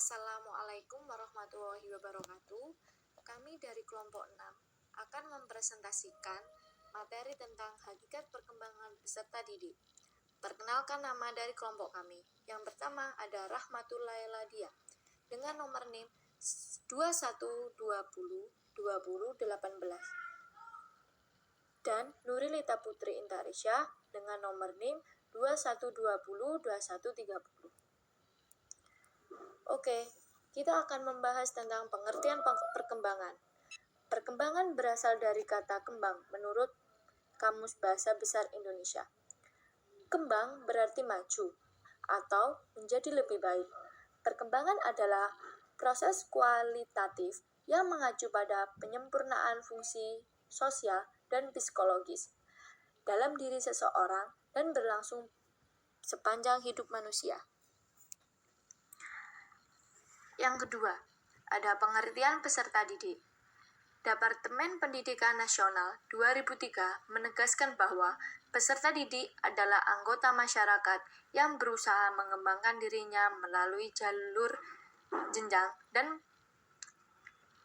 Assalamualaikum warahmatullahi wabarakatuh. Kami dari kelompok 6 akan mempresentasikan materi tentang hakikat perkembangan peserta didik. Perkenalkan nama dari kelompok kami. Yang pertama ada Rahmatul Laila dengan nomor NIM 21202018 dan Nurilita Putri Intarisya dengan nomor NIM 21202130. Oke, kita akan membahas tentang pengertian perkembangan. Perkembangan berasal dari kata kembang menurut Kamus Bahasa Besar Indonesia. Kembang berarti maju atau menjadi lebih baik. Perkembangan adalah proses kualitatif yang mengacu pada penyempurnaan fungsi sosial dan psikologis dalam diri seseorang dan berlangsung sepanjang hidup manusia. Yang kedua, ada pengertian peserta didik. Departemen Pendidikan Nasional 2003 menegaskan bahwa peserta didik adalah anggota masyarakat yang berusaha mengembangkan dirinya melalui jalur jenjang dan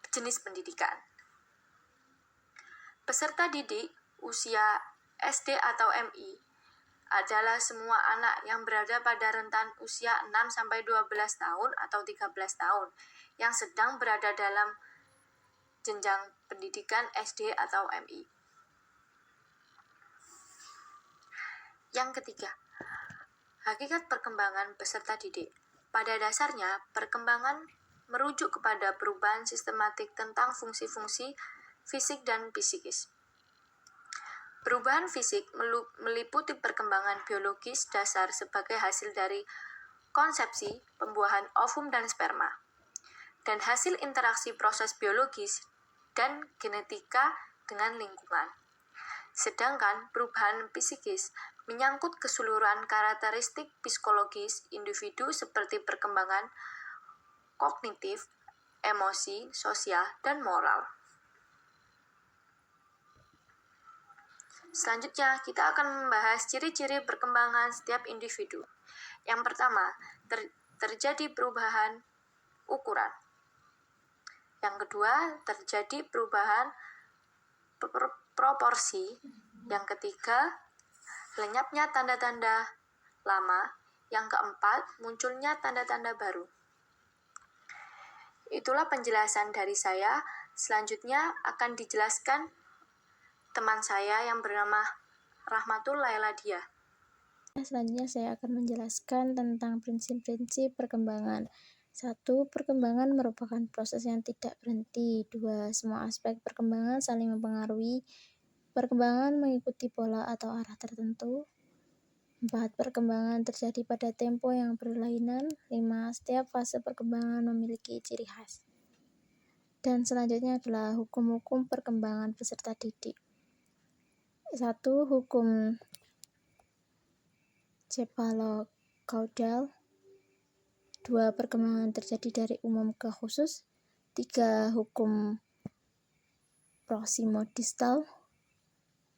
jenis pendidikan. Peserta didik usia SD atau MI adalah semua anak yang berada pada rentan usia 6-12 tahun atau 13 tahun yang sedang berada dalam jenjang pendidikan SD atau MI. Yang ketiga, hakikat perkembangan peserta didik. Pada dasarnya, perkembangan merujuk kepada perubahan sistematik tentang fungsi-fungsi fisik dan psikis. Perubahan fisik meliputi perkembangan biologis dasar sebagai hasil dari konsepsi, pembuahan ovum dan sperma, dan hasil interaksi proses biologis dan genetika dengan lingkungan. Sedangkan perubahan psikis menyangkut keseluruhan karakteristik psikologis individu seperti perkembangan kognitif, emosi, sosial, dan moral. Selanjutnya, kita akan membahas ciri-ciri perkembangan setiap individu. Yang pertama, terjadi perubahan ukuran. Yang kedua, terjadi perubahan proporsi. Yang ketiga, lenyapnya tanda-tanda lama. Yang keempat, munculnya tanda-tanda baru. Itulah penjelasan dari saya. Selanjutnya akan dijelaskan teman saya yang bernama Rahmatul Laila. Selanjutnya saya akan menjelaskan tentang prinsip-prinsip perkembangan. 1. Perkembangan merupakan proses yang tidak berhenti. 2. Semua aspek perkembangan saling mempengaruhi. Perkembangan mengikuti pola atau arah tertentu. 4. Perkembangan terjadi pada tempo yang berlainan. 5. Setiap fase perkembangan memiliki ciri khas. Dan selanjutnya adalah hukum-hukum perkembangan peserta didik. 1. Hukum cephalocaudial. 2. Perkembangan terjadi dari umum ke khusus. 3. Hukum proximodistal.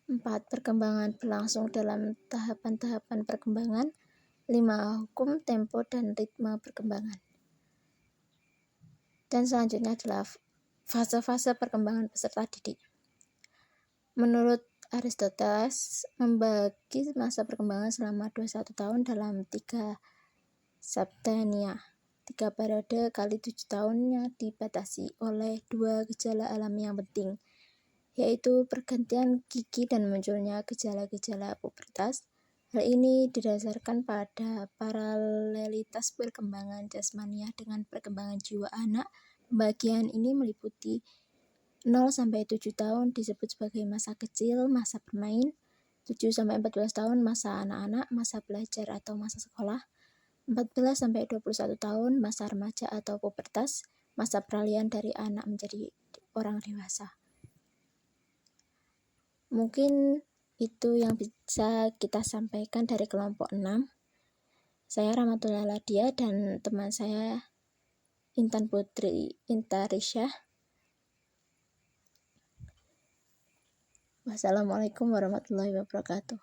4. Perkembangan berlangsung dalam tahapan-tahapan perkembangan. 5. Hukum tempo dan ritme perkembangan. Dan selanjutnya adalah fase-fase perkembangan peserta didik. Menurut Aristoteles, membagi masa perkembangan selama 21 tahun dalam 3 septenia. 3 periode kali 7 tahunnya dibatasi oleh 2 gejala alami yang penting, yaitu pergantian gigi dan munculnya gejala-gejala pubertas. Hal ini didasarkan pada paralelitas perkembangan jasmania dengan perkembangan jiwa anak. Pembagian ini meliputi 0-7 tahun disebut sebagai masa kecil, masa bermain. 7-14 tahun masa anak-anak, masa belajar atau masa sekolah. 14-21 tahun masa remaja atau pubertas, masa peralihan dari anak menjadi orang dewasa. Mungkin itu yang bisa kita sampaikan dari kelompok 6. Saya Rahmatul Laila dan teman saya Intan Putri Intarisya. Wassalamualaikum warahmatullahi wabarakatuh.